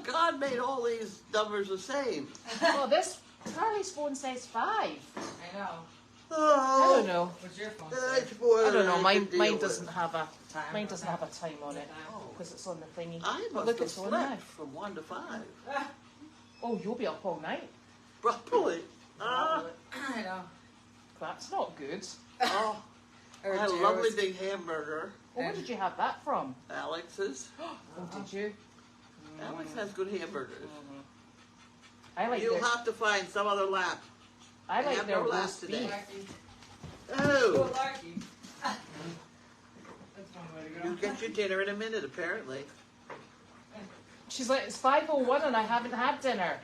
God made all these numbers the same? Well, this Carly's phone says 5. I know. Oh, I don't know. What's your phone that's say? more I than don't know. I Mine can deal with. doesn't have a Time. time on it because it's on the thingy. I But must look, have it's on now. slept from 1 to 5. Oh, you'll be up all night. Probably. I know. That's not good. Oh, I had a lovely big hamburger. Well, where did you have that from? Alex's. Oh, did you? Alex has good hamburgers. I like You'll their, have to find some other lap. I they like have their no roast last today. beef. Oh, Larky. That's one way to go. you get your dinner in a minute, apparently. She's like, it's 5:01 and I haven't had dinner.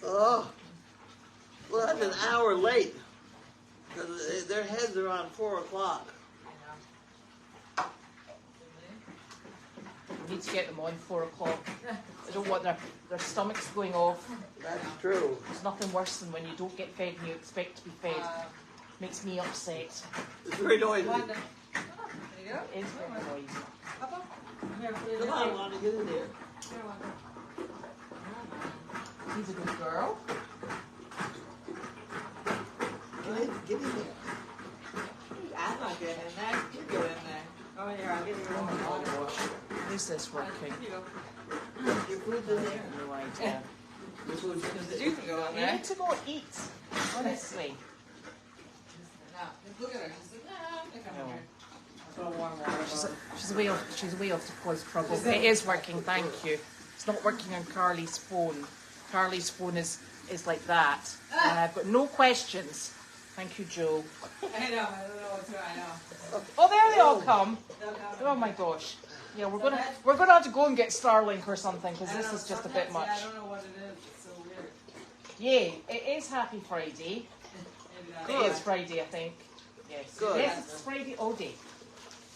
Oh, well, that's an hour late. Because their heads are on 4 o'clock. We need to get them on 4 o'clock. I don't want their stomachs going off. That's true. There's nothing worse than when you don't get fed and you expect to be fed. Makes me upset. It's very noisy. Wanda. There you go. It is very noisy. Up, up. Here, put it Come in on, there. Wanda, get in there. Here, Wanda. He's a good girl. Get in there. I'm not getting in there. You go in there. Oh, here, I'll give you Oh my one. gosh. Is this working? Here you go. Your food's in there. No idea. Your food's in Because there. you can go in You there. need to go eat. Honestly. Now, look at her. She's like, nah, I'm gonna come No. here. I'll throw warm water on. She's way off to cause trouble. It is working, thank you. It's not working on Carly's phone. Carly's phone is like that. And I've got no questions. Thank you, Joe. I know, I don't know what's going on. I know. Oh, there they all come. They'll come. Oh my gosh. Yeah, we're gonna have to go and get Starlink or something because I this know, is just a bit sometimes, much. Yeah, I don't know what it is. It's so weird. Yay! It is Happy Friday. Maybe not. It is Friday, I think. Yes. Good. Yes, it's Friday all day,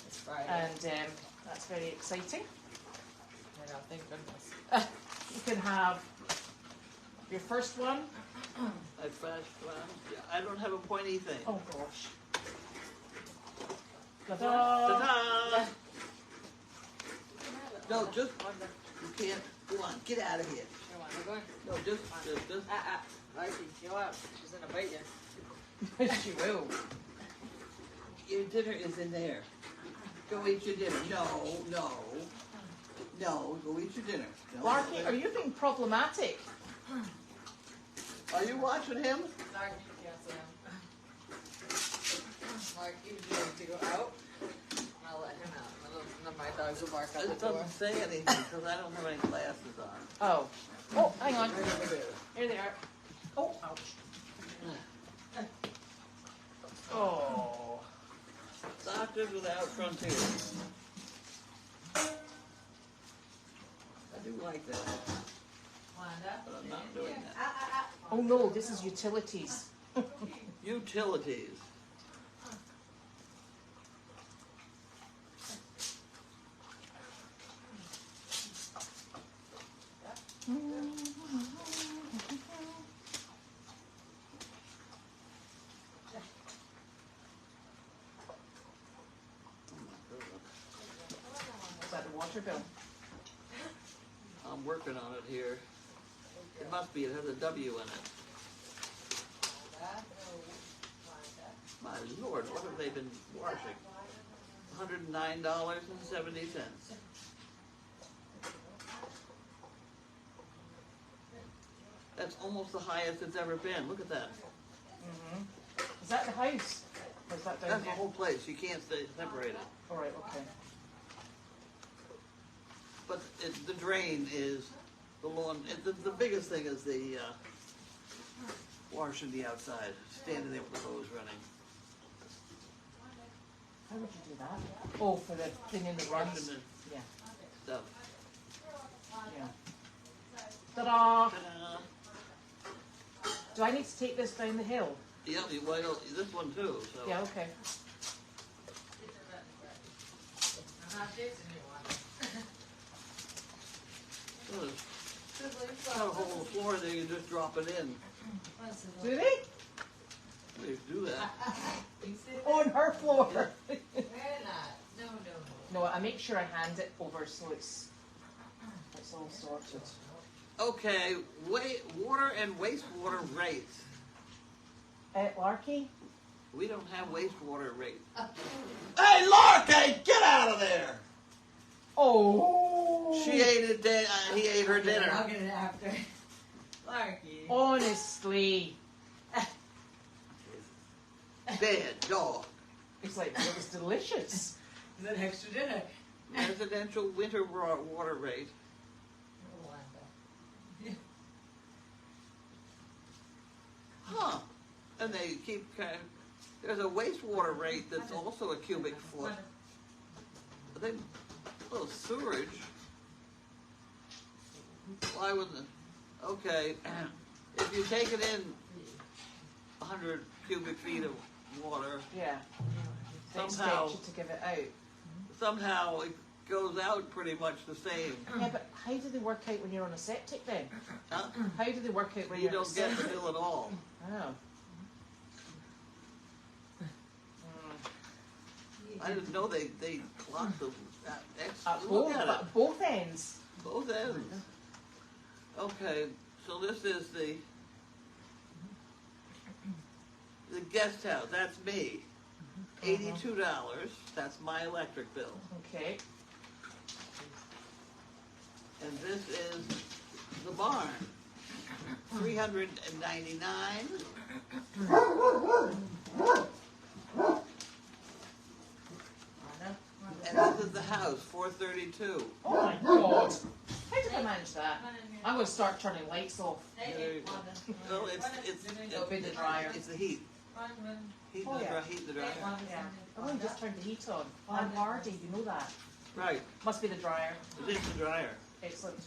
It's Friday. and that's very exciting. I know, thank goodness. You can have your first one. I fast one. Yeah, I don't have a pointy thing. Oh gosh. Ta-da! Ta-da! No, just you can't. Go on, get out of here. Here, Wanda, go in. No, just. Larky, chill out. She's gonna bite you. She will. Your dinner is in there. Go eat your dinner. No. Go eat your dinner. No. Larky, are you being problematic? Are you watching him? Larky, you can't see him. Larky, would you like to go out? I'll let him out. My dogs will bark at It the door. doesn't say anything because I don't have any glasses on. Oh. Oh, hang on. Right over there. Here they are. Oh, ouch. Oh. Doctors Without Frontiers. I do like that, Wanda. but I'm not doing that. Oh no, this is utilities. Utilities. Is that the water bill? I'm working on it here. It must be. It has a W in it. My Lord, what have they been washing? $109.70. That's almost the highest it's ever been. Look at that. Mm-hmm. Is that the house? Or is that down That's the here? whole place. You can't stay separated. All right, okay. But the drain is the lawn. The biggest thing is the washing the outside, standing there with the hose running. How would you do that? Oh, for the cleaning the runs. Washing the Yeah. stuff. Yeah. Ta-da! Ta-da. Do I need to take this down the hill? Yeah, why don't this one too? So. Yeah, okay. I'm not chasing you, Wanda. Well, there's got a hole in the floor there. You just drop it in. Do they? They do that. On her floor. We're not. No. No, I make sure I hand it over so it's It's all sorted. Okay, water and wastewater rates. Larky? We don't have wastewater rates. Hey, Larky, get out of there! Oh! She ate it. He ate her I'll dinner. get it after. Larky. Honestly. Bad dog. It's like, it was delicious. Is that extra dinner? Residential winter water rate. Huh. And they keep there's a wastewater rate that's also a cubic foot. But they, oh, sewerage. Why wouldn't it? Okay. If you take it in 100 cubic feet of water, Yeah. They somehow, expect you to give it out. somehow it goes out pretty much the same. Yeah, but how do they work out when you're on a septic then? Huh? How do they work out when You you're on a don't get the septic? bill at all. Oh. I didn't know they clocked the At look at it. both ends. Both ends. Okay, so this is the guest house. That's me. $82. That's my electric bill. Okay. And this is the barn. $399. And this is the house, $432. Oh my god. How did I manage that? I'm going to start turning lights off. Well, It'll be the dryer. It's the heat. Heat Oh, yeah. the dryer. Yeah. I've only just turned the heat on. I'm hardy, you know that. Right. Must be the dryer. It is the dryer. Excellent.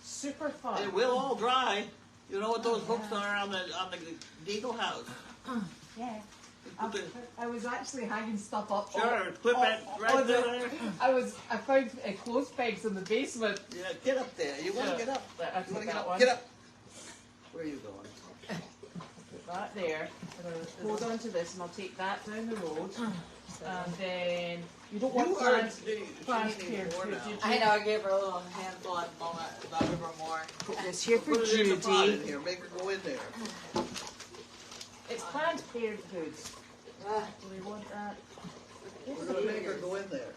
Super fun. It will all dry. You know what those hooks are on the Deagle house? Yeah. You put the- I was actually hanging stuff up. Sure, clip it right there. I found clothes pegs in the basement. Yeah, get up there. You want to Yeah. get up? There, I'll You want take to get that up? one. Get up. Where are you going? Put that there. And I'll hold on to this and I'll take that down the road. And then you don't want You are plant she's here. needing more now. I know, I gave her a little handful at the moment, but I'll give her more. Put this here for Put it in the pot in Judy. here. Make her go in there. It's plant parenthood. Ah, Do we want that? We're going to make her go in there.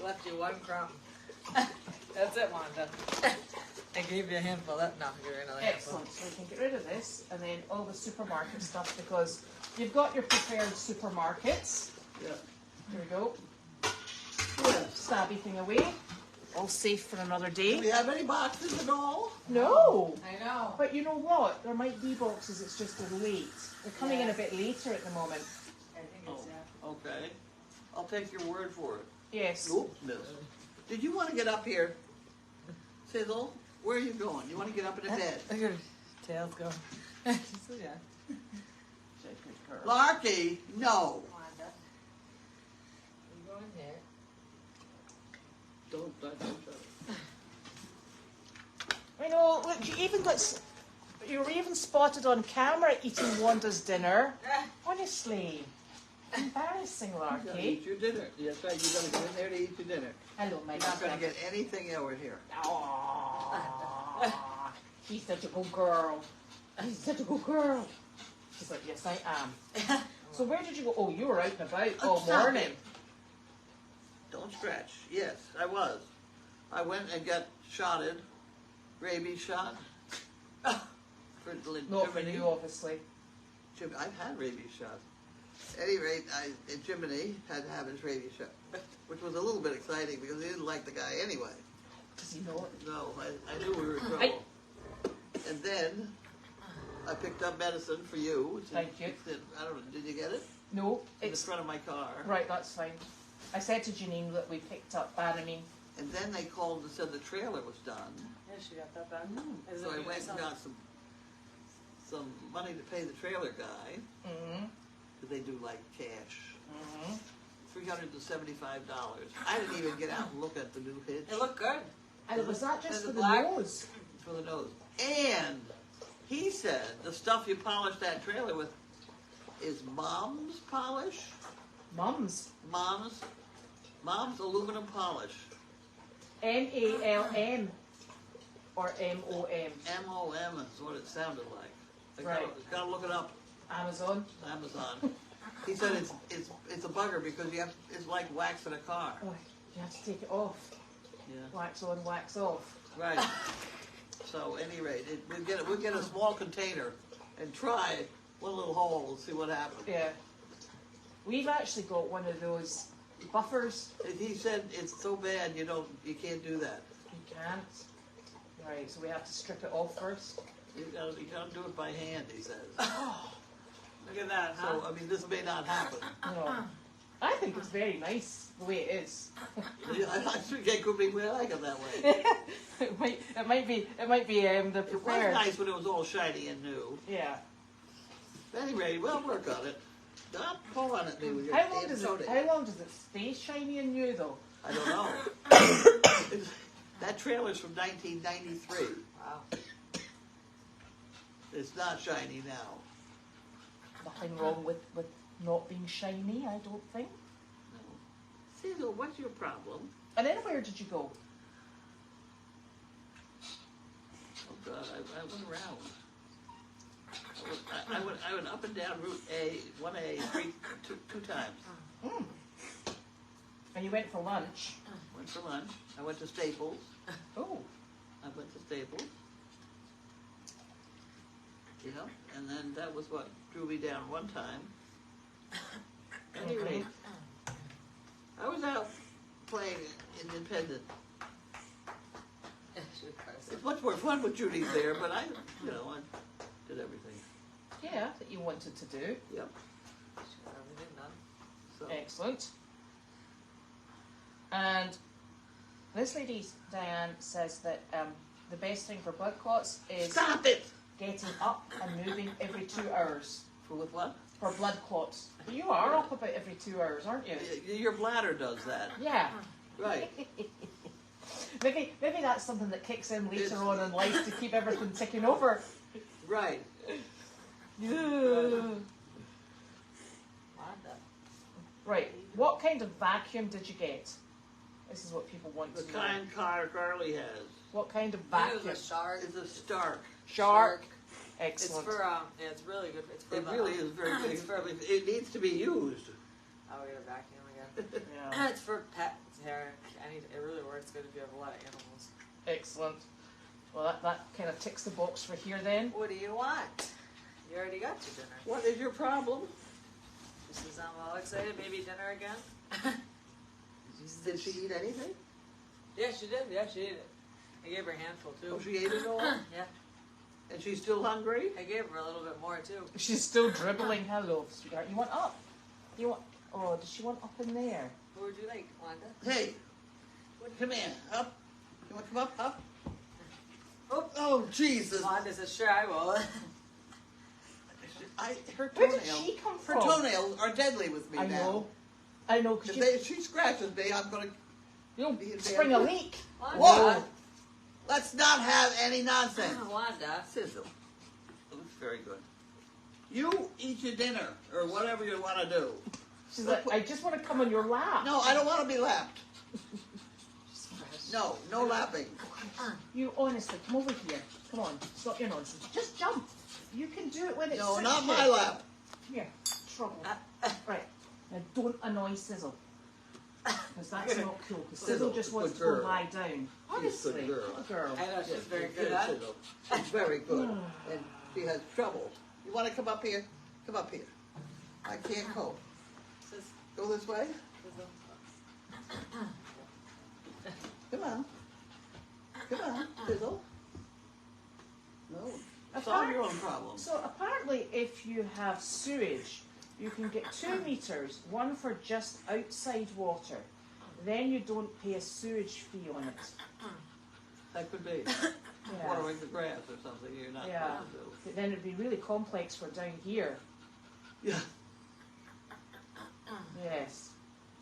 left you one crumb. That's it, Wanda. I gave you a handful. No, you're another handful. Excellent. So we can get rid of this and then all the supermarket stuff because you've got your prepared supermarkets. Yeah. Here we go. Yeah. Stabby thing away. All safe for another Do day. we have any boxes at all? No. I know. But you know what? There might be boxes, it's just they're late. They're coming in a bit later at the moment. I think it's, Okay. I'll take your word for it. Yes. Oops, miss. Did you want to get up here? Sizzle, where are you going? You want to get up in the bed? Look at her tails going. She's so young. Larky, no. Wanda. You go in there. Don't shut it. I know, look, you were even spotted on camera eating Wanda's dinner. Honestly. Embarrassing, You gotta Larky. eat your dinner. That's right, you gotta go in there to eat your dinner. Hello, my You're not gonna love. get anything over here. Aww. She's such a good girl. She's such a good girl. She's like, yes, I am. So where did you go? Oh, you were out and about all Stop morning. it. Don't stretch. Yes, I was. I went and got shotted, rabies shot. For Not for Jiminy. you, obviously. I've had rabies shots. At any rate, Jiminy had to have his rabies shot, which was a little bit exciting because he didn't like the guy anyway. Does he know it? No, I knew we were in trouble. And then I picked up medicine for you. Thank you. I don't know, did you get it? No, In the it's front of my car. right. That's fine. I said to Janine that we picked up Banamine. And then they called and said the trailer was done. Yeah, she got that back. Is So it I you went and yourself? got some money to pay the trailer guy, Mm-hmm. because they do like cash. Mm-hmm. $375. I didn't even get out and look at the new hitch. It looked good. And was that just Is for it the black? nose? For the nose. And he said the stuff you polish that trailer with is Mom's polish. Mums. Mom's aluminum polish. M-A-L-M or M-O-M? M-O-M is what it sounded like. Right. Gotta look it up. Amazon? Amazon. He said it's a bugger because it's like waxing a car. Oh, you have to take it off. Yeah. Wax on, wax off. Right. So, at any rate, we'll get a small container and try one little hole and see what happens. Yeah. We've actually got one of those buffers. He said it's so bad you can't do that. You can't. Right, so we have to strip it off first. You gotta do it by hand, he says. Look at that, huh? So, I mean, this may not happen. No. I think it's very nice the way it is. I think it could be we like it that way. it might be the It was prepared. nice when it was all shiny and new. Yeah. At any rate, we'll work on it. Stop pulling at me with your How long damn does soda. it stay shiny and new though? I don't know. That trailer's from 1993. Wow. It's not shiny now. Nothing wrong with not being shiny, I don't think. No. Cecil, what's your problem? And then where did you go? Oh God, I went around. I went up and down Route 1A two times. Mm. And you went for lunch. Went for lunch. I went to Staples. Oh. I went to Staples. Yeah, and then that was what drew me down one time. At any rate, I was out playing independent. It's much more fun with Judy there, but I did everything. Yeah, that you wanted to do. Yep. Everything done. So Excellent. And this lady, Diane, says that the best thing for blood clots is stop it. getting up and moving every 2 hours. For with what? For blood clots. You are up about every 2 hours, aren't you? Your bladder does that. Yeah. Right. Maybe that's something that kicks in later on in life to keep everything ticking over. Right. Yeah. Right. What kind of vacuum did you get? This is what people want The to know. kind Carly has. What kind of I think vacuum? it was a shark. It's a Stark. Shark. It's Excellent. for yeah, it's really good. It's for It the, really is very big. It needs to be used. I'll get a vacuum again. Yeah. It's for pet hair. It really works good if you have a lot of animals. Excellent. Well, that kind of ticks the box for here then. What do you want? You already got your dinner. What is your problem? This is all excited. Maybe dinner again. Did she eat anything? Yeah, she did. Yeah, she ate it. I gave her a handful too. Oh, she ate it all? Yeah, And she's still hungry? I gave her a little bit more too. She's still dribbling. Hello, sweetheart. You want up? You want? Oh, does she want up in there? What would you like, Wanda? Hey, come here. Up. You want to come up? Up? Oh, Oh, Jesus. Wanda says, "Sure, I will." Her Where toenails. did she come Her from? toenails are deadly with me I now. know. I know, because If she scratches me, I'm going to... you'll be in spring a bed. leak. Wanda. Whoa! Let's not have any nonsense. Wanda. Sizzle. That's very good. You eat your dinner, or whatever you want to do. She's like, I just want to come on your lap. No, I don't want to be lapped. No, no lapping. You honestly, come over here. Come on, stop your nonsense. Just jump. You can do it when it's No, suits not you. my lap. Come here. Trouble. Right. Now don't annoy Sizzle. Because that's not cool. Because Sizzle Sizzle, just wants to good go girl. lie down. She's a good Honestly. girl. Good girl. I know she's Yes, very she's good at it. Sizzle. She's very good. And she has trouble. You want to come up here? Come up here. I can't cope. Says, Go this way. Come on. Come on, Sizzle. No. Solve your own problem. So apparently if you have sewage, you can get 2 meters, one for just outside water. Then you don't pay a sewage fee on it. That could be. Yeah. Watering the grass or something you're not Yeah. supposed to do. But then it'd be really complex for down here. Yeah. Yes.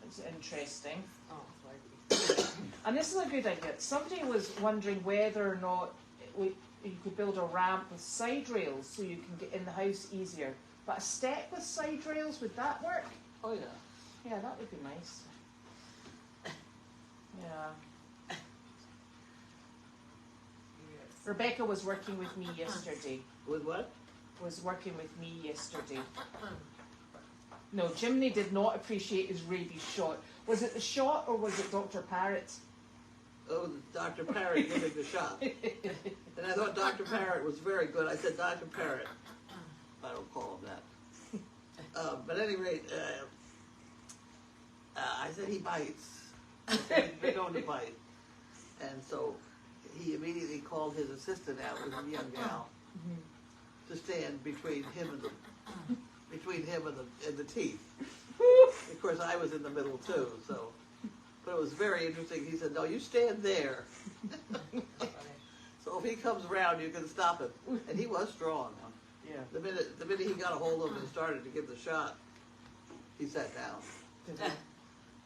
It's interesting. oh, like, And this is a good idea. Somebody was wondering whether or not you could build a ramp with side rails so you can get in the house easier. But a step with side rails, would that work? Oh, yeah. Yeah, that would be nice. Yeah. Rebecca was working with me yesterday. With what? Was working with me yesterday. No, Jimmy did not appreciate his rabies shot. Was it the shot or was it Dr. Parrot? Oh, Dr. Parrot giving the shot. And I thought Dr. Parrot was very good. I said, Dr. Parrot. I don't call him that. But at any rate, I said he bites. I said he's been known to bite. And so he immediately called his assistant out, who was a young gal, to stand between him and the teeth. Of course, I was in the middle too. So, but it was very interesting. He said, "No, you stand there." So if he comes around, you can stop him. And he was strong. Yeah. The minute he got a hold of him and started to give the shot, he sat down.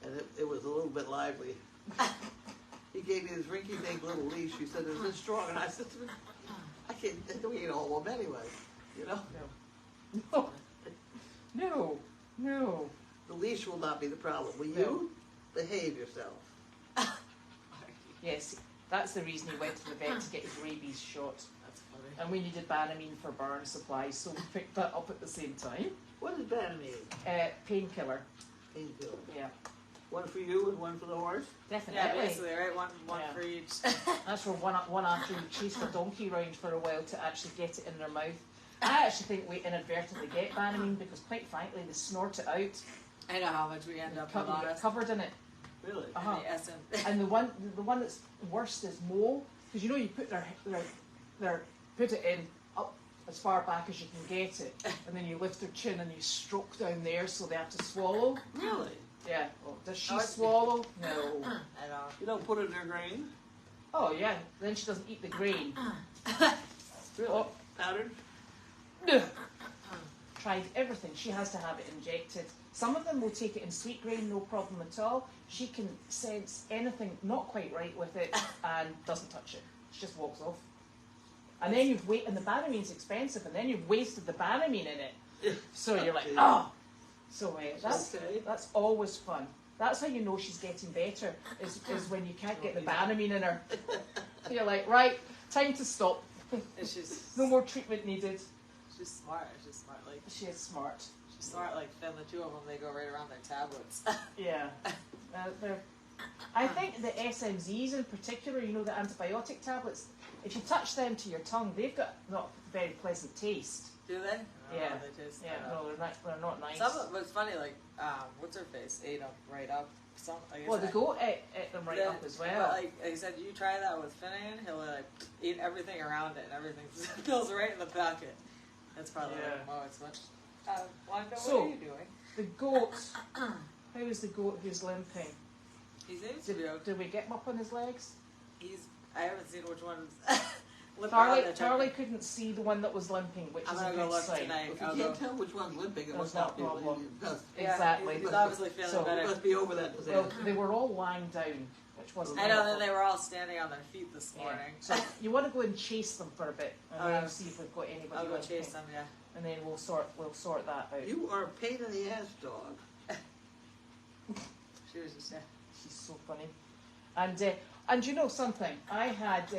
And it was a little bit lively. He gave me this rinky-dink little leash. He said, "Is this strong?" And I said, "I can't. We ain't all of them anyway, you know." No. The leash will not be the problem. Will you behave yourself? Yes, that's the reason he went to the vet to get his rabies shot. That's funny. And we needed Banamine for burn supplies, so we picked that up at the same time. What is Banamine? Painkiller. Painkiller. Yeah, One for you and one for the horse? definitely. Yeah, basically, right? One Yeah. for each. That's for one after we chased a donkey around for a while to actually get it in their mouth. I actually think we inadvertently get Banamine because, quite frankly, they snort it out. I know how much we end up with You on get us. covered in it. Really? Uh-huh. The essence. And the one that's worst is mole, because you know you put put it in up as far back as you can get it, and then you lift their chin and you stroke down there so they have to swallow. Really? Yeah. Well, does she Oh, it's- swallow? No. I know. You don't put it in their grain? Oh yeah. Then she doesn't eat the grain. Really? Oh. Powdered? Tried everything. She has to have it injected. Some of them will take it in sweet grain, no problem at all. She can sense anything not quite right with it and doesn't touch it. She just walks off. And then and the Banamine's expensive, and then you've wasted the Banamine in it. So you're like, oh. So that's always fun. That's how you know she's getting better, is when you can't get the Banamine in her. You're like, right, time to stop. No more treatment needed. She's smart. She's smart. Like She is smart. she's smart. Like Finn, the two of them, they go right around their tablets. Yeah. I think the SMZs in particular, you know, the antibiotic tablets, if you touch them to your tongue, they've got not very pleasant taste. Do they? Yeah. They taste, No, they're not nice. Some of it's funny. Like what's her face ate them right up. Some. I guess Well, the goat ate them right up as well. But like I said, you try that with Finnegan, he'll like eat everything around it, and everything fills right in the pocket. That's probably Yeah. like, oh, it's much. Wanda, So- what are you doing? The goat, how is the goat who's limping? He seems to be okay. Did we get him up on his legs? I haven't seen which one. Charlie couldn't see the one that was limping, which I'm is a gonna go good look sign. tonight. If you I'll can't go. tell which one's limping, it That's must not not be. a problem. Yeah, Exactly. He's obviously feeling So- It better. must be over that Well, disease. they were all lying down, which wasn't I know. helpful. Then they were all standing on their feet this Yeah. morning. So you want to go and chase them for a bit, and Oh, then yeah. see if we've got anybody. I'll go limping. chase them. Yeah. And then we'll sort that out. You are a pain in the ass, dog. She was just. She's so funny. And you know something? I had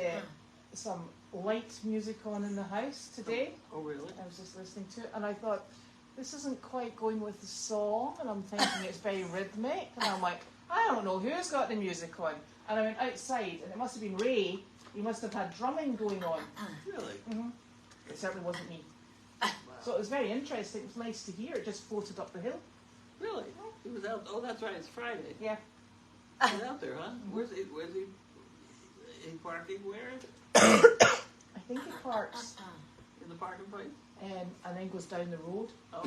some light music on in the house today. Oh, really? I was just listening to it, and I thought, this isn't quite going with the song, and I'm thinking it's very rhythmic, and I'm like, I don't know who's got the music on. And I went outside, and it must have been Ray. He must have had drumming going on. Really? Mm-hmm. It certainly wasn't me. Wow. So it was very interesting. It was nice to hear. It just floated up the hill. Really? He was out. Oh, that's right. It's Friday. Yeah. He's out there, huh? Where's he? He parking where? I think he parks In the parking place? and then goes down the road, Oh.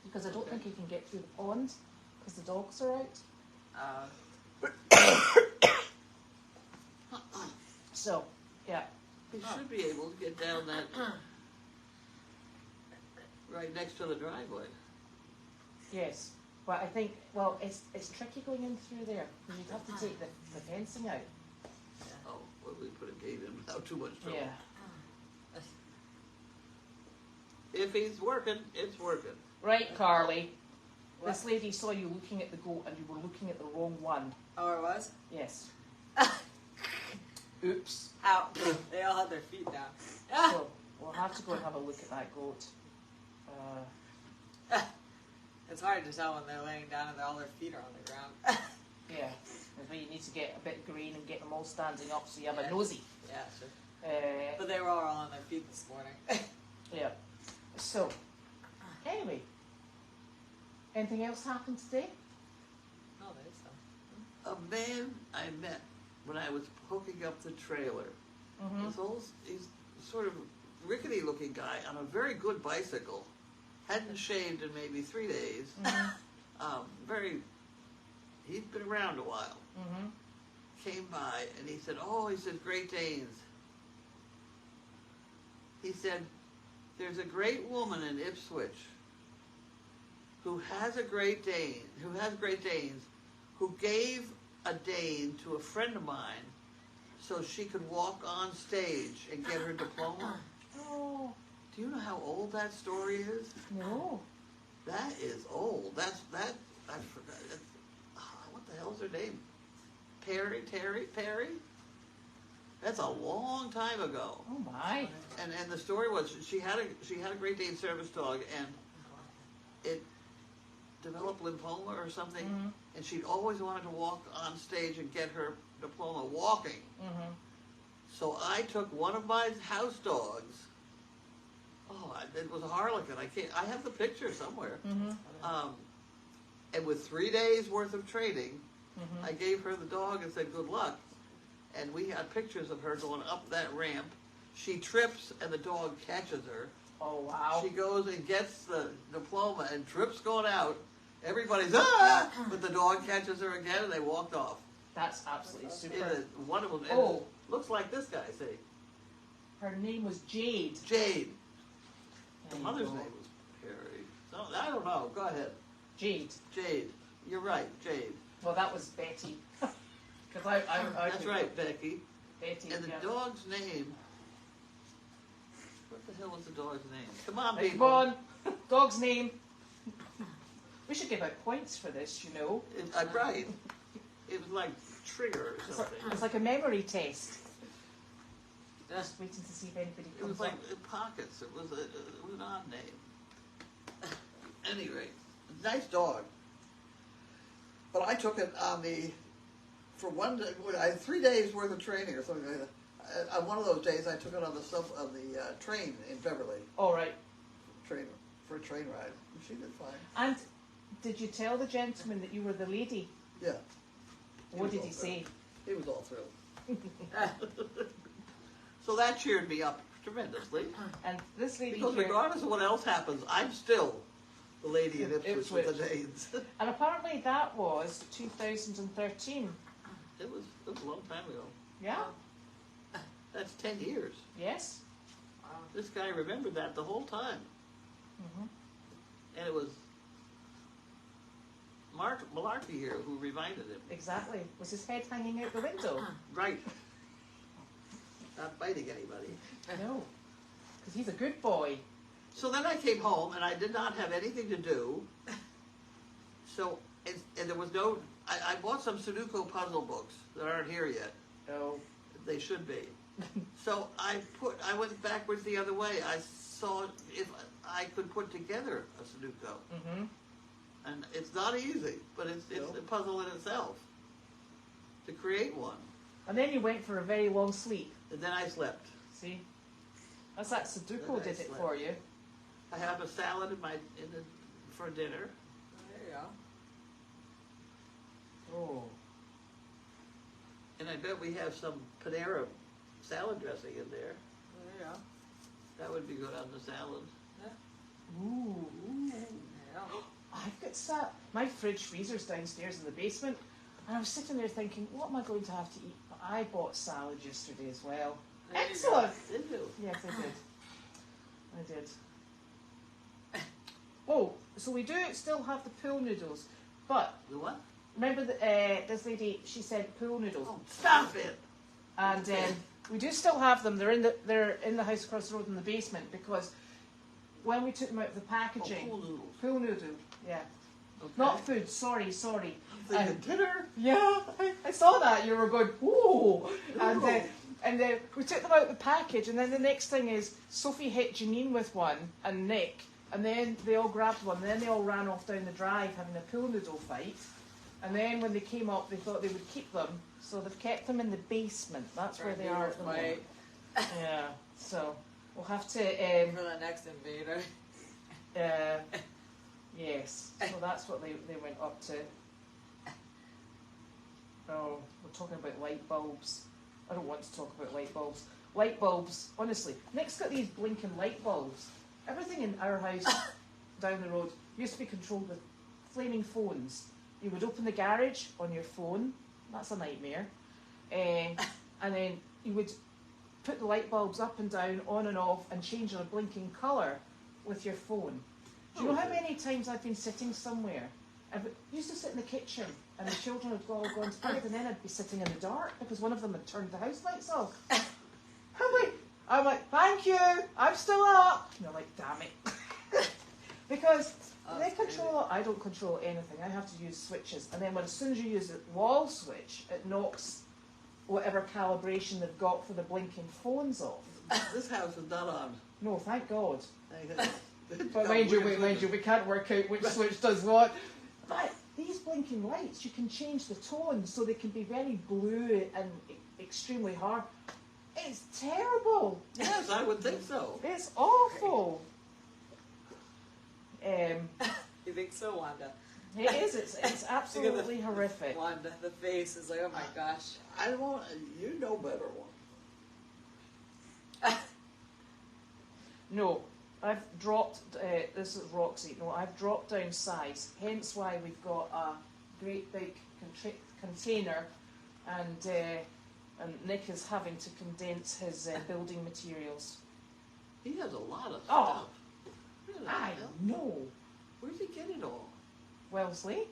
because I don't think he can get through the pond because the dogs are out. So, yeah. He should be able to get down that right next to the driveway. Yes. But I think, well, it's tricky going in through there because you'd have to take the fencing out. Oh, well, we put a gate in without too much trouble. Yeah. If he's working, it's working. Right, Carly. What? This lady saw you looking at the goat and you were looking at the wrong one. Oh, it was. Yes. Oops. Out. They all had their feet down. So we'll have to go and have a look at that goat. It's hard to tell when they're laying down and all their feet are on the ground. Yeah, maybe you need to get a bit green and get them all standing up so you have Yeah. a nosy. Yeah, sure. But they were all on their feet this morning. Yeah. So, anyway, anything else happened today? No, there's some. A man I met when I was hooking up the trailer. Mm-hmm. He's sort of rickety looking guy on a very good bicycle. Hadn't shaved in maybe 3 days. Mm-hmm. He'd been around a while. Mm-hmm. Came by and he said, Great Danes. He said, there's a great woman in Ipswich who has Great Danes, who gave a Dane to a friend of mine so she could walk on stage and get her diploma. Oh, Do you know how old that story is? no. That is old. I forgot. What the hell's her name? Perry? That's a long time ago. Oh my. And the story was she had a Great Dane service dog and it developed lymphoma or something, Mm-hmm. and she'd always wanted to walk on stage and get her diploma walking. Mm-hmm. So I took one of my house dogs. It was a Harlequin. I have the picture somewhere. Mm-hmm. And with 3 days worth of training, Mm-hmm. I gave her the dog and said good luck. And we had pictures of her going up that ramp. She trips and the dog catches her. Oh wow. She goes and gets the diploma and trips going out. Everybody's but the dog catches her again and they walked off. That's absolutely super. One of them looks like this guy. See, Her name was Jade. Jade. The There you mother's go. name was Perry. So I don't know. Go ahead. Jade. Jade. You're right, Jade. Well, that was Betty. Because I That's could- right, Becky. Betty. And the yeah. dog's name. What the hell was the dog's name? Come on, Right, people. come on. Dog's name. We should give out points for this, you know. I'm right. It was like Trigger or something. It's like a memory test. Just waiting to see if anybody It was comes like up. in Pockets. It was an odd name. Anyway, nice dog. But I took it for one day. I had 3 days worth of training or something like that. On one of those days, I took it on the train in Beverly. All right. For a train ride. And she did fine. And did you tell the gentleman that you were the lady? Yeah. What did was he all say? thrilled. He was all thrilled. So that cheered me up tremendously. And this lady Because here, regardless of what else happens, I'm still the lady in Ipswich with Ipswich. the Danes. and apparently that was 2013. It was a long time ago. Yeah. That's 10 years. Yes. This guy remembered that the whole time. Mm-hmm. And it was Malarkey here who reminded him. Exactly. Was his head hanging out the window? Right. Not biting anybody. No. Because he's a good boy. So then I came home and I did not have anything to do. So, and there was no, I bought some Sudoku puzzle books that aren't here yet. No. They should be. So I went backwards the other way. I saw if I could put together a Sudoku. Mm-hmm. And it's not easy, but it's No. a puzzle in itself to create one. And then you went for a very long sleep. And then I slept. See? That's that Sudoku Then I did it slept. for you. I have a salad for dinner. There you go. Oh. And I bet we have some Panera salad dressing in there. There you go. That would be good on the salad. Ooh. There you go. I've got my fridge freezer's downstairs in the basement, and I was sitting there thinking, what am I going to have to eat? But I bought salad yesterday as well. There you go. Excellent. Did you? Yes, I did. Oh, so we do still have the pool noodles, but The what? remember this lady? She said pool noodles, Oh, stop it! and we do still have them. They're in the house across the road in the basement because when we took them out of the packaging, pool noodles. pool noodle, yeah, Okay. not food. Sorry. Thinking dinner? Yeah, I saw that. You were going, ooh. And And we took them out of the package, and then the next thing is Sophie hit Janine with one, and Nick, and then they all grabbed one, and then they all ran off down the drive having a pool noodle fight. And then when they came up, they thought they would keep them, so they've kept them in the basement. That's where they are at the moment. Yeah, so we'll have to... for the next invader. Yes, so that's what they went up to. Oh, we're talking about light bulbs. I don't want to talk about light bulbs. Light bulbs, honestly. Nick's got these blinking light bulbs. Everything in our house down the road used to be controlled with flaming phones. You would open the garage on your phone. That's a nightmare. And then you would put the light bulbs up and down, on and off, and change their blinking colour with your phone. Do you know how many times I've been sitting somewhere? I used to sit in the kitchen, and the children had all gone to bed, and then I'd be sitting in the dark because one of them had turned the house lights off. I'm like, thank you, I'm still up. And they're like, damn it. Because they control it, I don't control anything. I have to use switches. And then as soon as you use the wall switch, it knocks whatever calibration they've got for the blinking phones off. This house is not on. No, thank God. But Mind mind you, we can't work out which switch does what. But these blinking lights, you can change the tone so they can be very blue and extremely hard. It's terrible. Yes, I would think so. It's awful. You think so, Wanda? It is. It's absolutely horrific. Wanda, the face is like, oh my gosh. I won't. You know better one. No, I've dropped. This is Roxy. No, I've dropped down size. Hence why we've got a great big container, and Nick is having to condense his building materials. He has a lot of Oh, stuff. Really? I know. Where's he get it all? Wellesley?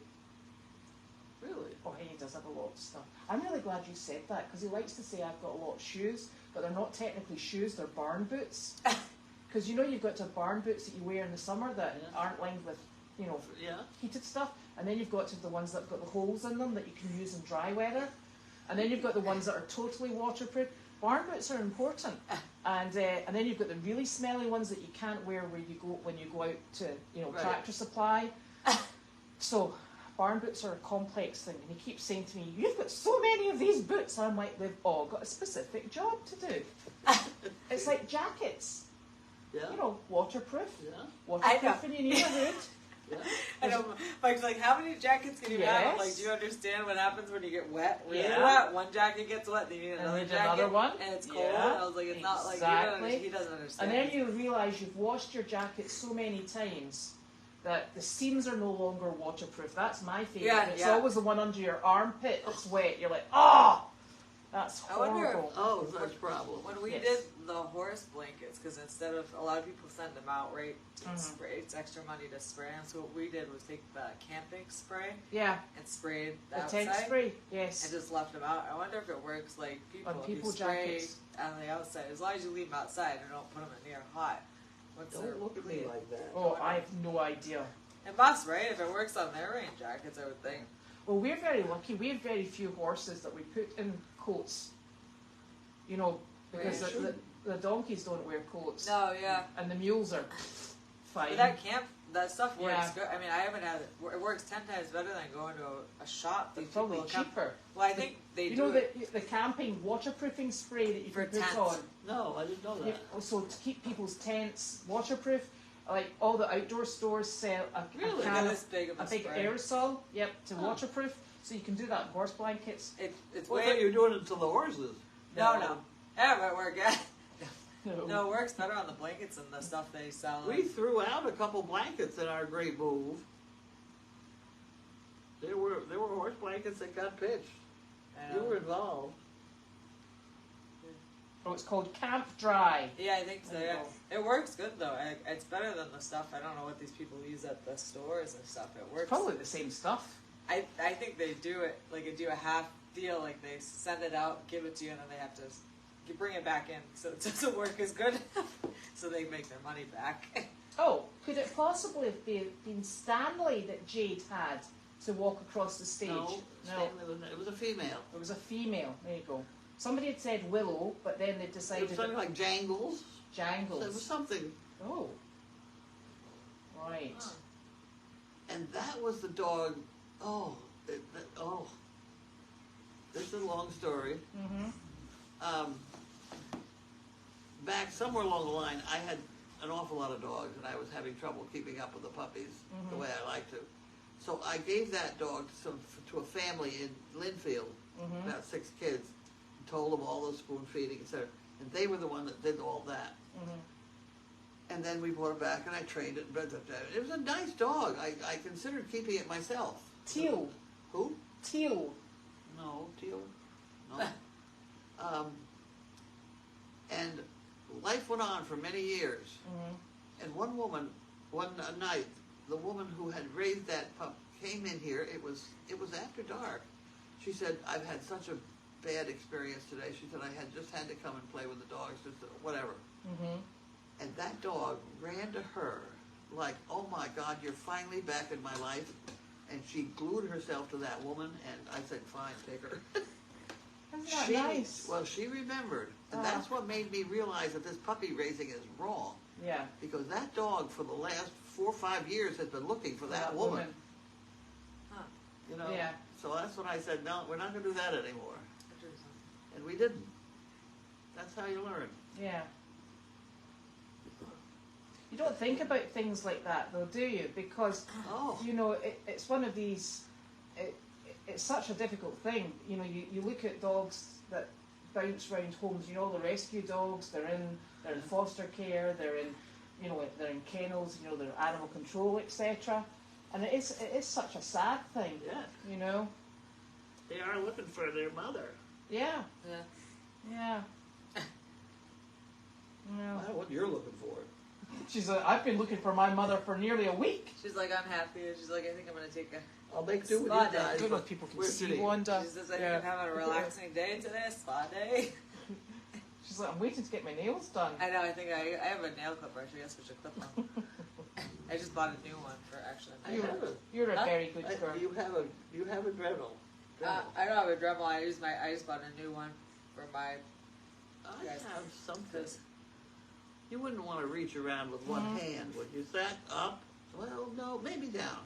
Really? Oh, he does have a lot of stuff. I'm really glad you said that, because he likes to say I've got a lot of shoes, but they're not technically shoes, they're barn boots. Because you know you've got to have barn boots that you wear in the summer that aren't lined with, heated stuff, and then you've got to have the ones that have got the holes in them that you can use in dry weather, and then you've got the ones that are totally waterproof. Barn boots are important, and then you've got the really smelly ones that you can't wear when you go out to Tractor Supply. So barn boots are a complex thing, and he keeps saying to me, "You've got so many of these boots." I'm like, "They've all got a specific job to do." It's like jackets, waterproof. Yeah. Waterproof, and you need a hood. Yeah. I know. Mike's like, how many jackets can you have? Like, do you understand what happens when you get wet? Really wet. One jacket gets wet, then you need another jacket. Another one. And it's cold. And I was like, it's not like he doesn't understand. And then you realise you've washed your jacket so many times that the seams are no longer waterproof. That's my favourite. Yeah, It's always the one under your armpit that's wet. You're like, oh, that's horrible. Oh, such problem. When we did the horse blankets, because instead of, a lot of people send them out, right, to spray, it's extra money to spray them. So what we did was take the camping spray and sprayed the outside. Tent spray, yes. And just left them out. I wonder if it works like people. On people if you spray jackets. on the outside, as long as you leave them outside and don't put them in near hot. Don't look at me like that. Oh, I have no idea. It must, right? If it works on their rain jackets, I would think. Well, we're very lucky. We have very few horses that we put in coats. Because the donkeys don't wear coats. No, yeah. And the mules are fine. But that stuff works good. I mean, I haven't had it. It works 10 times better than going to a shop. It's probably cheaper. Well, I think they do. You know the camping waterproofing spray that you can put on? No, I didn't know that. So to keep people's tents waterproof, like all the outdoor stores sell a can of a big aerosol, to waterproof. So you can do that in horse blankets. It's I thought you were doing it to the horses. No. Yeah, it might work. No, it works better on the blankets and the stuff they sell. We threw out a couple blankets in our great move. There were horse blankets that got pitched. You were involved. Oh, it's called Camp Dry. Yeah, I think so. Yeah, it works good though. It's better than the stuff. I don't know what these people use at the stores and stuff. It works. It's probably the same stuff. I think they do it like they do a half deal. Like they send it out, give it to you, and then they have to bring it back in, so it doesn't work as good. So they make their money back. Oh, could it possibly have been Stanley that Jade had to walk across the stage? No. It was a female. It was a female. There you go. Somebody had said Willow, but then they It decided was something like Jangles. Jangles. So it was something. Oh. Right. And that was the dog. Oh, this is a long story. Back somewhere along the line, I had an awful lot of dogs, and I was having trouble keeping up with the puppies the way I like to. So I gave that dog to a family in Linfield, about 6 kids, and told them all the spoon feeding, etc. And they were the one that did all that. And then we brought it back, and I trained it. It was a nice dog. I considered keeping it myself. Teal. Who? Teal. No, Teal. No. And life went on for many years. And one woman, one night, the woman who had raised that pup came in here. It was after dark. She said, "I've had such a bad experience today." She said, "I had just had to come and play with the dogs, just whatever." And that dog ran to her like, "Oh my God, you're finally back in my life." And she glued herself to that woman, and I said, "Fine, take her." Isn't that nice? Well, she remembered. And that's what made me realize that this puppy raising is wrong. Yeah. Because that dog for the last 4 or 5 years has been looking for that woman. You know? Yeah. So that's when I said, no, we're not going to do that anymore. And we didn't. That's how you learn. Yeah. You don't think about things like that, though, do you? Because, you know, it's one of these... It's such a difficult thing. You know, you look at dogs that bounce around homes. You know, the rescue dogs. They're in foster care. They're in kennels. You know, they're animal control, etc. And it is such a sad thing. Yeah. You know. They are looking for their mother. Yeah. Yeah. Yeah. Yeah. I know what you're looking for. She's like, "I've been looking for my mother for nearly a week." She's like, "I'm happy." And she's like, "I think I'm going to take a I'll make do with you spa day." guys. I don't know if people can see City. Wanda. She says, "I think I'm having a relaxing day today, spa day." She's like, "I'm waiting to get my nails done." I know. I think I have a nail clipper. Actually, I switch a clip on. I just bought a new one for actually. You're a very good girl. You have a Dremel. I don't have a Dremel. I just bought a new one for my. I have something. You wouldn't want to reach around with one hand, would you? That up? Well, no, maybe down.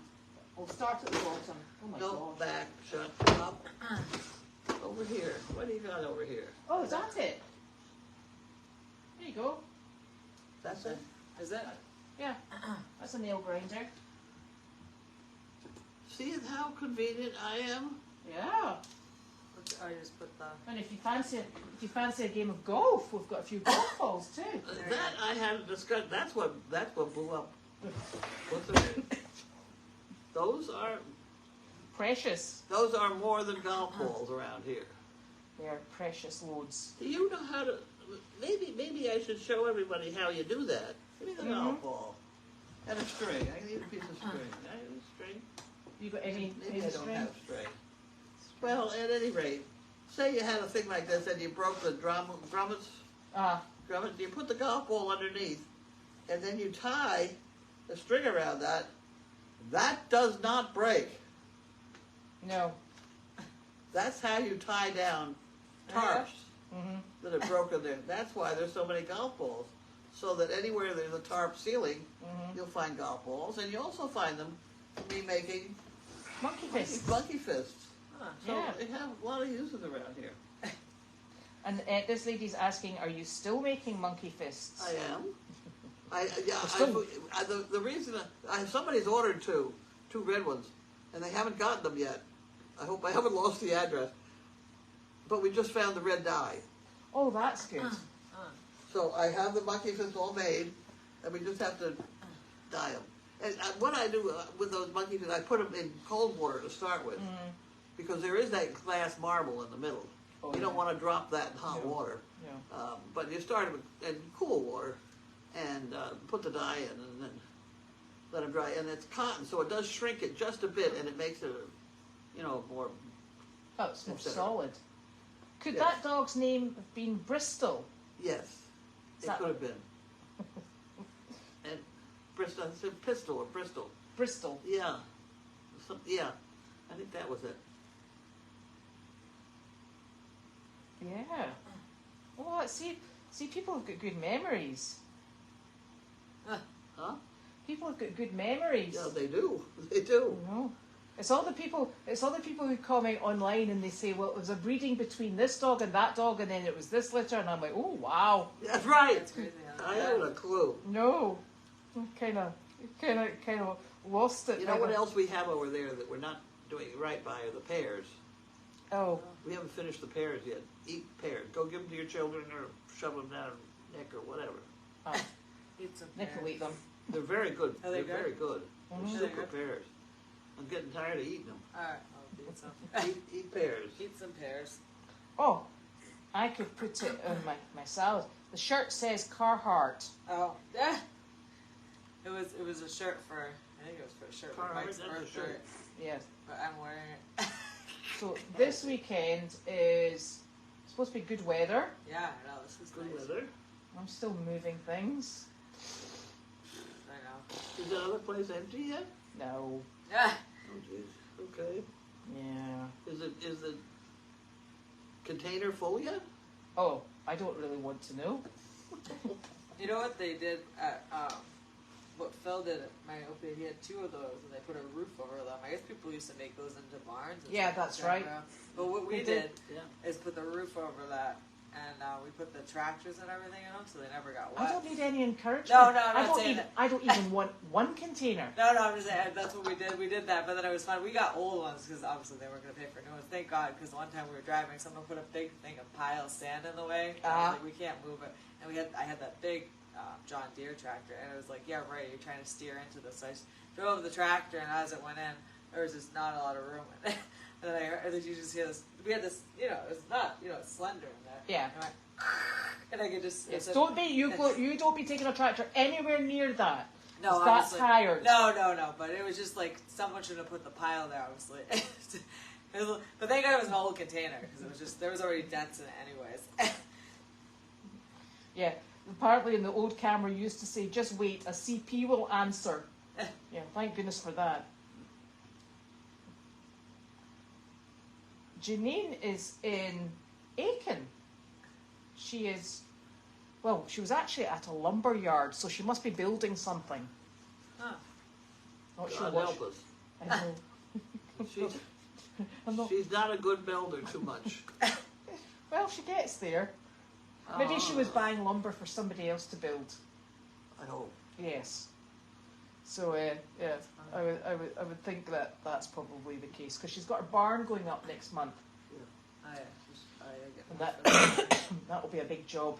We'll start at the bottom. Oh my No, gosh. back, shut, up. Over here. What do you got over here? Oh, is that it? There you go. That's it? Is it? Yeah. That's a nail grinder. See how convenient I am? Yeah. I just put the. And if you fancy a game of golf, we've got a few golf balls too. That I hadn't discussed. That's what blew up. What's the name? Those are Precious. Those are more than golf balls around here. They're precious loads. Do you know how to? Maybe I should show everybody how you do that. Give me the golf ball and a string. I need a piece of string. I need a string. You got any? Maybe any I don't string? have string. Well, at any rate, say you had a thing like this and you broke the grommets. You put the golf ball underneath, and then you tie the string around that. That does not break. No. That's how you tie down tarps that are broken there. That's why there's so many golf balls. So that anywhere there's a tarp ceiling, you'll find golf balls, and you also find them me making Monkey fists. monkey fists. So Yeah. they have a lot of uses around here. And this lady's asking, are you still making monkey fists? I am. The reason somebody's ordered two red ones, and they haven't gotten them yet. I hope I haven't lost the address. But we just found the red dye. Oh, that's good. So I have the monkey fists all made, and we just have to dye them. And what I do with those monkey fists, I put them in cold water to start with, because there is that glass marble in the middle. Oh, you don't want to drop that in hot water. Yeah. But you start in cool water, and put the dye in, and then let them dry. And it's cotton, so it does shrink it just a bit, and it makes it, more. Oh, it's more Consider. solid. Could Yes. that dog's name have been Bristol? Yes, it that- could have been. And Bristol, I said pistol or Bristol. Bristol. Yeah, yeah, I think that was it. Yeah. Well, see, people have got good memories. Huh? People have got good memories. Yeah, they do. They do. No. It's all the people who comment online and they say, well, it was a breeding between this dog and that dog, and then it was this litter, and I'm like, oh wow. That's right. That's crazy. I haven't a clue. No. Kind of lost it. You know what else we have over there that we're not doing right by are the pears. Oh. We haven't finished the pears yet. Eat pears. Go give them to your children or shove them down their neck or whatever. Oh. Eat some Nick will eat them. They're very good. Are they They're very good. Mhm. They're super pears. I'm getting tired of eating them. Alright, I'll eat some. Eat pears. Eat some pears. Oh, I could put it on my salad. The shirt says Carhartt. Oh, yeah. It was a shirt for, I think it was for a shirt for Carhartt, Mike's that's a birthday. shirt. Yes. But I'm wearing it. So this weekend is supposed to be good weather. Yeah, I know, this is Good nice. weather. I'm still moving things. I know. Is that other place empty yet? No. Yeah. Oh, jeez. Okay. Yeah. Is the container full yet? Oh, I don't really want to know. You know what they did at, what Phil did at Myopia, he had 2 of those and they put a roof over them. I guess people used to make those into barns. And Yeah, stuff that's like right. that. But what we They did Yeah. is put the roof over that and we put the tractors and everything in them so they never got I wet. don't need any encouragement. No, I'm not I don't saying even. that. I don't even want one container. No, I'm just saying that's what we did. We did that, but then it was fun. We got old ones because obviously they weren't going to pay for new ones. Thank God, because one time we were driving, someone put a big thing of pile of sand in the way. And I was like, we can't move it. And I had that big John Deere tractor, and it was like, yeah, right. You're trying to steer into this. So I just drove the tractor, and as it went in, there was just not a lot of room. And then you just hear this. We had this, it's not, it's slender in there. Yeah. And I could just. Yes, don't be you don't be taking a tractor anywhere near that. No, that's tired. No. But it was just like someone should have put the pile there. Obviously, but thank God it was an old container because it was just there was already dents in it anyways. Yeah. Apparently, in the old camera, you used to say, "Just wait, a CP will answer." Yeah. Thank goodness for that. Janine is in Aiken. She is, well, she was actually at a lumber yard, so she must be building something. Huh. Not sure God what. help us. I know. She's not a good builder too much. Well, she gets there. Maybe she was buying lumber for somebody else to build. I hope. Yes. So yeah, I would think that that's probably the case because she's got her barn going up next month. And that will be a big job.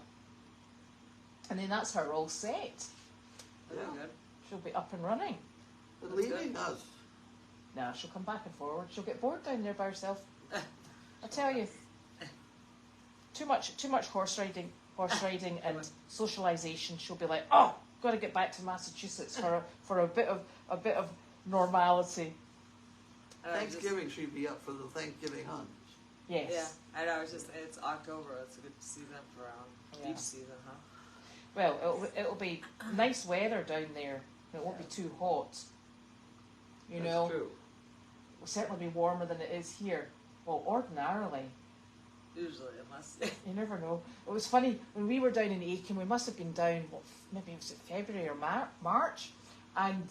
And then that's her all set. Yeah. Good. She'll be up and running. But That's leaving good. us. Now she'll come back and forward. She'll get bored down there by herself. I tell you, too much horse riding and socialization. She'll be like, oh, got to get back to Massachusetts for a bit of normality. Thanksgiving she'd be up for the Thanksgiving hunt. Yes. Yeah, I know. It's October. It's a good season for Yeah. beach season, huh? Well, it'll be nice weather down there. It won't be too hot. You That's know, true. it'll certainly be warmer than it is here. Well, ordinarily. Usually, unless. You never know. It was funny when we were down in Aiken. We must have been down. Maybe it was February or March, and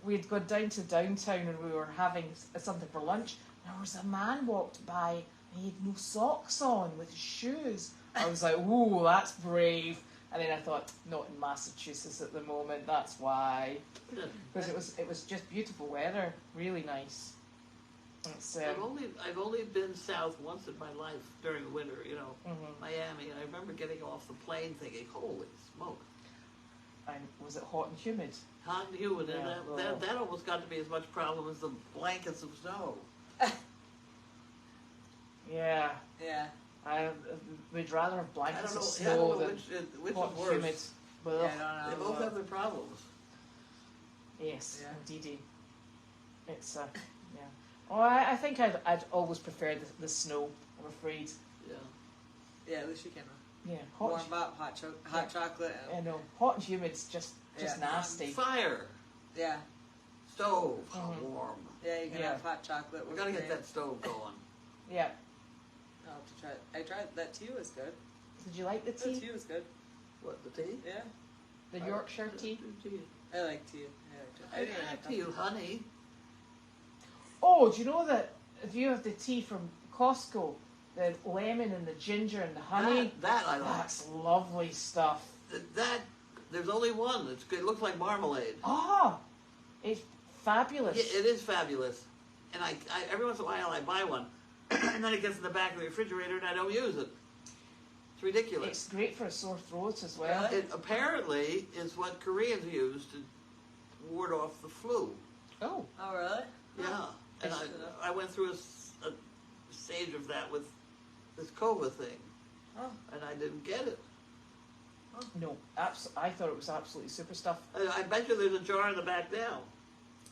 we'd gone down to downtown and we were having something for lunch. And there was a man walked by and he had no socks on with his shoes. I was like, "Ooh, that's brave." And then I thought, not in Massachusetts at the moment. That's why, because it was just beautiful weather, really nice. It's, I've only been south once in my life during the winter, Miami, and I remember getting off the plane thinking, holy smoke. And was it hot and humid? Hot and humid, Yeah, and that almost got to be as much problem as the blankets of snow. Yeah. Yeah. We'd rather have I blankets don't of know, I don't snow know than which hot is and worse. humid. Well, Yeah, I They don't know. both have their problems. yes, Yeah. indeedy. It's yeah. Oh, I think I'd always prefer the snow. I'm afraid. Yeah. Yeah, at least you can Yeah, warm up hot chocolate. I And, know hot and humid's just Yeah. nasty. Fire, yeah. stove, Mhm. warm. Yeah, you can Yeah. have hot chocolate. We with gotta get cream. that stove going. Yeah. Oh, to try. I tried that tea was good. Did you like the The tea? tea was good. What, the tea? Yeah, The Yorkshire tea? I like tea. I like tea with honey. Oh, do you know that if you have the tea from Costco, the lemon and the ginger and the honey, That I like. that's lovely stuff. That, there's only one. It's good. It looks like marmalade. Ah, it's fabulous. Yeah, it is fabulous. And I every once in a while I buy one, and then it gets in the back of the refrigerator and I don't use it. It's ridiculous. It's great for a sore throat as well. It apparently is what Koreans use to ward off the flu. Oh, Oh really? Yeah. And I should I went through a stage of that with this COVID thing, Oh. and I didn't get it. no, I thought it was absolutely super stuff. I bet you there's a jar in the back now.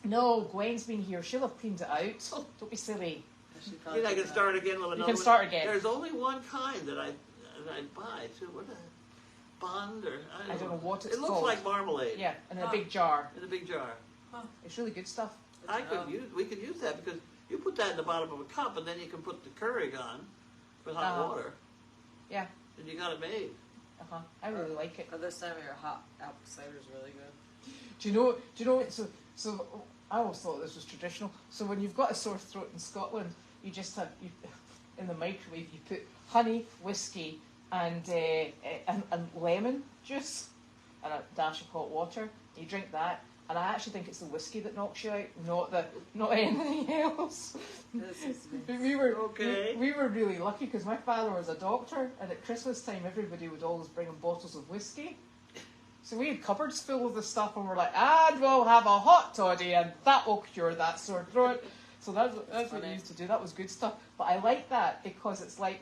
No, Gwen's been here. She'll have cleaned it out. Don't be silly. I should probably I do can that. start again with another You can one. start again. There's only one kind that I buy. So what a Bond or I don't know what it's It looks called. like marmalade. Yeah, in a Huh. big jar. In a big jar. It's really good stuff. We could use that because you put that in the bottom of a cup and then you can put the Keurig on with hot water Yeah. and you got it made. I really like it. But this time of year, hot apple cider is really good. Do you know? So I always thought this was traditional. So when you've got a sore throat in Scotland, you just have in the microwave you put honey, whiskey, and lemon juice, and a dash of hot water. You drink that, and I actually think it's the whiskey that knocks you out, not anything else. This is But we were Okay. we were really lucky because my father was a doctor, and at Christmas time everybody would always bring him bottles of whiskey. So we had cupboards full of the stuff, and we're like, and we'll have a hot toddy, and that will cure that sore throat. So that's what we funny. used to do. That was good stuff. But I like that because it's like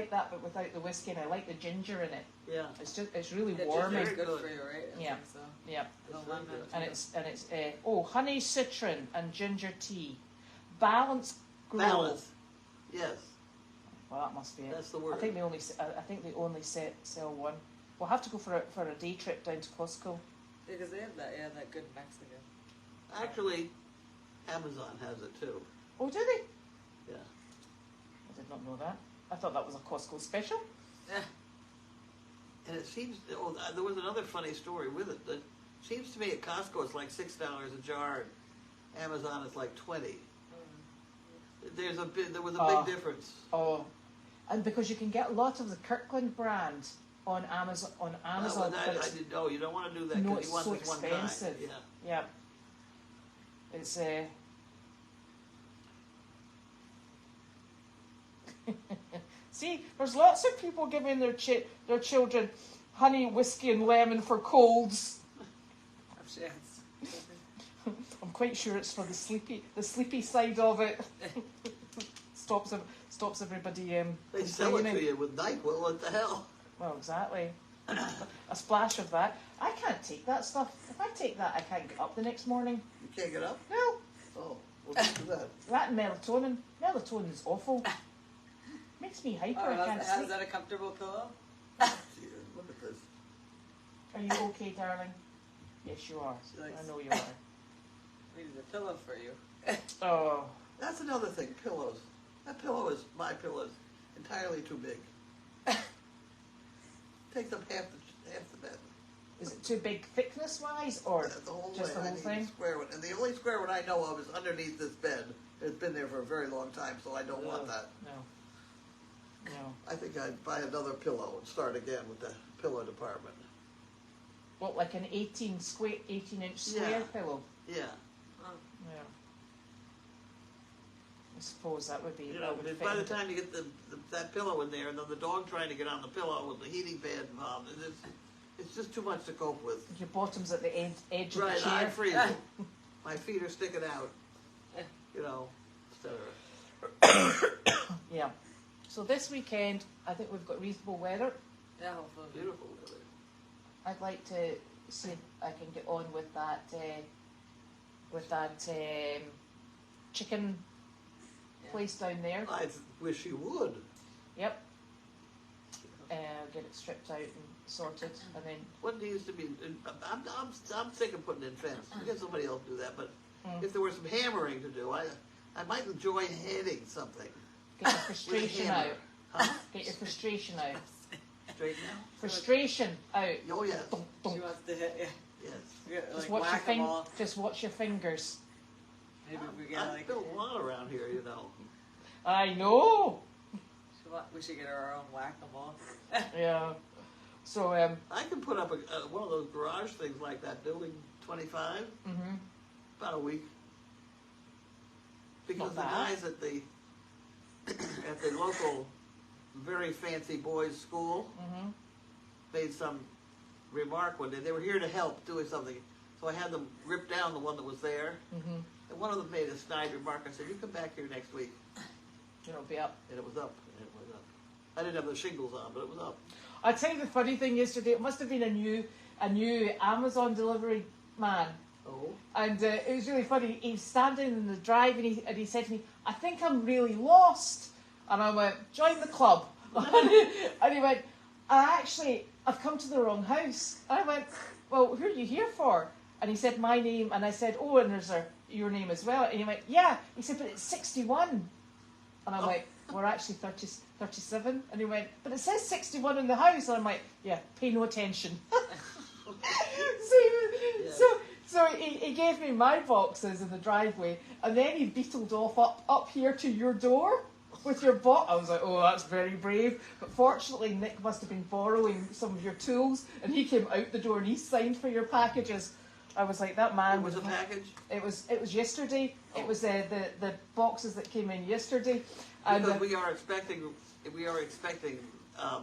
that, but without the whiskey, and I like the ginger in it. Yeah. It's really It's warming. very good Good. for you, right? I Yeah. think so. Yeah, The It's very lemon. good. and it's honey, citron, and ginger tea, balance grow. Balance. Yes. Well, that must be it. That's the word. I think they only sell one. We'll have to go for a day trip down to Costco. Because they have that good Mexican. Actually, Amazon has it too. Oh, do they? Yeah. I did not know that. I thought that was a Costco special. Yeah. And it seems, there was another funny story with it. That seems to me at Costco it's like $6 a jar. And Amazon is like 20. There was a big difference. Oh, and because you can get a lot of the Kirkland brand on Amazon. I but it's, didn't know. You don't want to do that no, because it's you want so this one expensive. kind. Yeah. Yeah. It's See, there's lots of people giving their children honey, whiskey, and lemon for colds. I'm sure it's I'm quite sure it's for the sleepy side of it. stops everybody They sell it to complaining. you with NyQuil. What the hell? Well, exactly. A splash of that. I can't take that stuff. If I take that, I can't get up the next morning. You can't get up? No. Oh, well, don't do that. That and melatonin. Melatonin is awful. Makes me hyper. I can't how's sleep. that a comfortable pillow? Dear, look at this. Are you okay, darling? Yes, you are. She likes- I know you are. We need a pillow for you. Oh. That's another thing. Pillows. My pillow is entirely too big. Takes up half the bed. Is it too big thickness-wise, or The whole just the way. whole I need thing? a square one. And the only square one I know of is underneath this bed. It's been there for a very long time, so I don't want that. No. No. I think I'd buy another pillow and start again with the pillow department. What, like an 18-inch square Yeah. pillow? Yeah. Yeah. I suppose that would be. You that know, would fit by the into- time you get that pillow in there, and then the dog trying to get on the pillow with the heating pad involved, it's just too much to cope with. Your bottom's at the edge of Right, the I'm chair. freezing. My feet are sticking out. You know, etc. Yeah. So this weekend, I think we've got reasonable weather. Yeah, hopefully. Beautiful weather. I'd like to see if I can get on with that chicken place down there. I wish you would. Yep. Get it stripped out and sorted, and then What needs to be? I'm sick of putting in fence. Get somebody else to do that. But Mm. if there was some hammering to do, I might enjoy hitting something. get the with a frustration hammer. out. Huh? Get your frustration out. Straighten out? Frustration out. Oh, yes. Dunk, She dunk. wants to hit you. Yes. We get, Just like, watch your whack-a-mole. Just watch your fingers. Maybe we get I like. built a lot around here, you know. I know. We should get her our own whack-a-mole. Yeah. So I can put up one of those garage things like that, building 25, about a week. Because Not the bad. guys at the local very fancy boys school made some remark one day. They were here to help doing something. So I had them rip down the one that was there. And one of them made a snide remark. I said, you come back here next week. it'll be up. And it was up. And it was up. I didn't have the shingles on, but it was up. I'll tell you the funny thing yesterday. It must have been a new Amazon delivery man. Oh. And it was really funny. He was standing in the drive and he said to me, I think I'm really lost. And I went, join the club. And he went, I've come to the wrong house. And I went, well, who are you here for? And he said my name. And I said, oh, and there's your name as well. And he went, yeah. He said, but it's 61. And I'm like, we're actually 37. And he went, but it says 61 in the house. And I'm like, yeah, pay no attention. So he gave me my boxes in the driveway, and then he beetled off up here to your door with your box. I was like, oh, that's very brave. But fortunately, Nick must have been borrowing some of your tools, and he came out the door and he signed for your packages. I was like, that man It was a package? It was yesterday. It was the boxes that came in yesterday. And Because we are expecting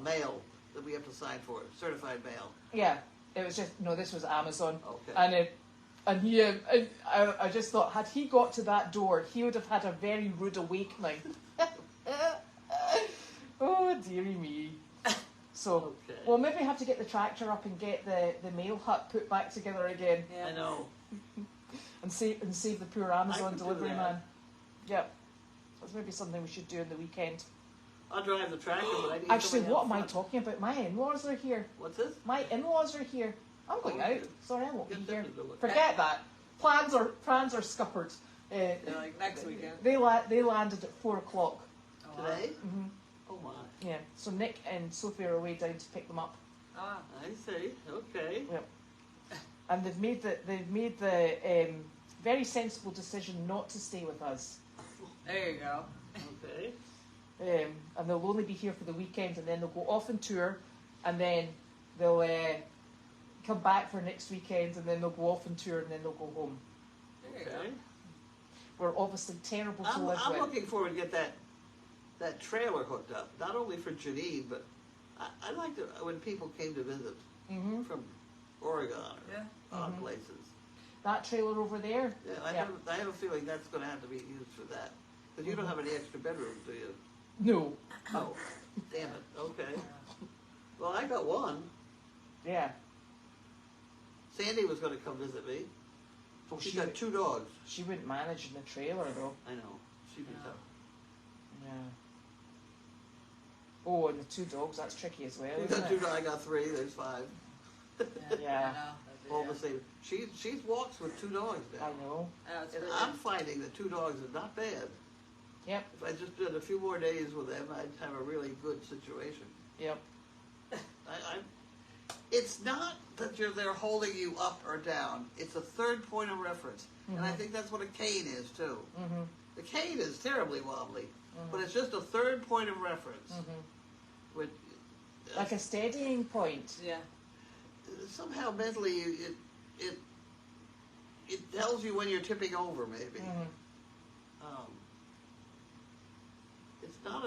mail that we have to sign for, certified mail. yeah, it was just this was Amazon. Okay. And I just thought, had he got to that door, he would have had a very rude awakening. Oh, dearie me. So, Okay. we'll maybe have to get the tractor up and get the mail hut put back together again, Yeah. I know. and save the poor Amazon can do delivery that. man. Yep. That's maybe something we should do in the weekend. I'll drive the tractor, but I need Actually, somebody what out am I front. talking about? My in-laws are here. What's this? My in-laws are here. I'm going Okay. out. Sorry, I won't Get be them here. to do it. Forget that. Plans are scuppered. Yeah, like next weekend. They landed at 4:00. Oh, wow. Today? Mm-hmm. Oh my. Yeah. So Nick and Sophie are away down to pick them up. Ah. I see. Okay. Yep. And they've made the very sensible decision not to stay with us. There you go. Okay. And they'll only be here for the weekend, and then they'll go off on tour, and then they'll come back for next weekend, and then they'll go off on tour, and then they'll go home. There you Okay. go. We're obviously terrible to I'm live with. looking forward to get that trailer hooked up. Not only for Janine, but I like to when people came to visit Mm-hmm. from Oregon or Yeah. odd Mhm. places. That trailer over there. Yeah, Yeah. I have a feeling that's going to have to be used for that. Because you don't have any extra bedrooms, do you? No. Oh, damn it. Okay. Well, I got one. Yeah. Sandy was going to come visit me. Well, She's got 2 dogs. She wouldn't manage in the trailer though. I know. She'd be Yeah. tough. Yeah. Oh, and the 2 dogs, that's tricky as well, You isn't got it? 2 dogs. I got 3. There's 5. Yeah. I know. That'd be- All the same. She walks with 2 dogs now. I know. Yeah, it's And good. I'm finding that 2 dogs is not bad. Yep. If I just did a few more days with them, I'd have a really good situation. Yep. It's not that they're holding you up or down. It's a third point of reference. And I think that's what a cane is, too. Mm-hmm. The cane is terribly wobbly, but it's just a third point of reference. Which, Like a steadying point. Yeah. somehow mentally it tells you when you're tipping over, maybe. It's not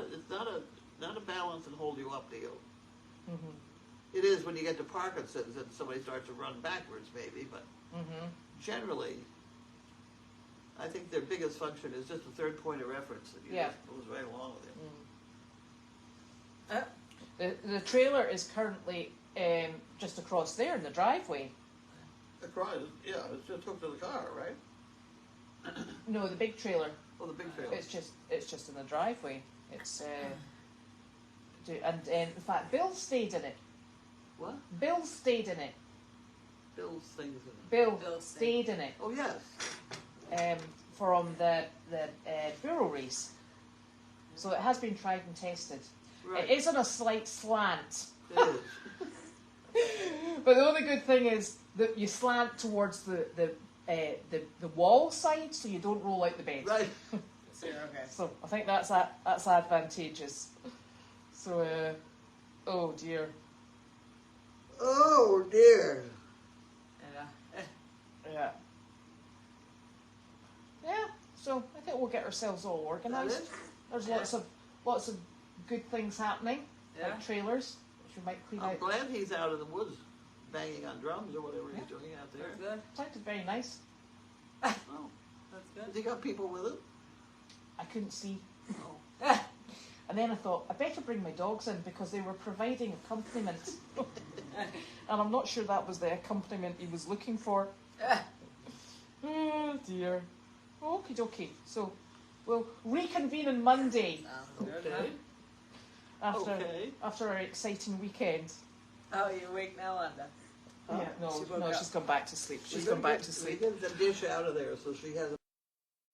a balance and hold you up deal. It is when you get to Parkinson's and somebody starts to run backwards, maybe, but generally, I think their biggest function is just a third point of reference that Yeah. just goes right along with it. The trailer is currently just across there in the driveway. Across, yeah, it's just hooked to the car, right? No, the big trailer. Oh, the big trailer. It's just in the driveway. It's and in fact, Bill stayed in it. What? Bill stayed in it. Bill's things in it. Bill stayed in it Oh, yes. from the Buro race. So it has been tried and tested. Right. It is on a slight slant. It is. But the only good thing is that you slant towards the wall side, so you don't roll out the bed. Right. So you're okay. So I think that's advantageous. So, oh dear. Oh dear. Yeah. Yeah. Yeah. So I think we'll get ourselves all That organised. it? There's lots of good things happening, Yeah. like trailers, which we might clean I'm out. glad he's out in the woods banging on drums or whatever he's doing out there. That's good. Sounded very nice. Oh. That's Has good. he got people with him? I couldn't see. Oh. And then I thought, I better bring my dogs in because they were providing accompaniment. And I'm not sure that was the accompaniment he was looking for. Oh dear. Okie dokie. So we'll reconvene on Monday Sounds good. Okay. after Okay. after our exciting weekend. Oh, you awake now, Linda? Yeah, She woke no, up. she's gone back to sleep. She's We gone back gotta to get- sleep. We get the dish out of there so she has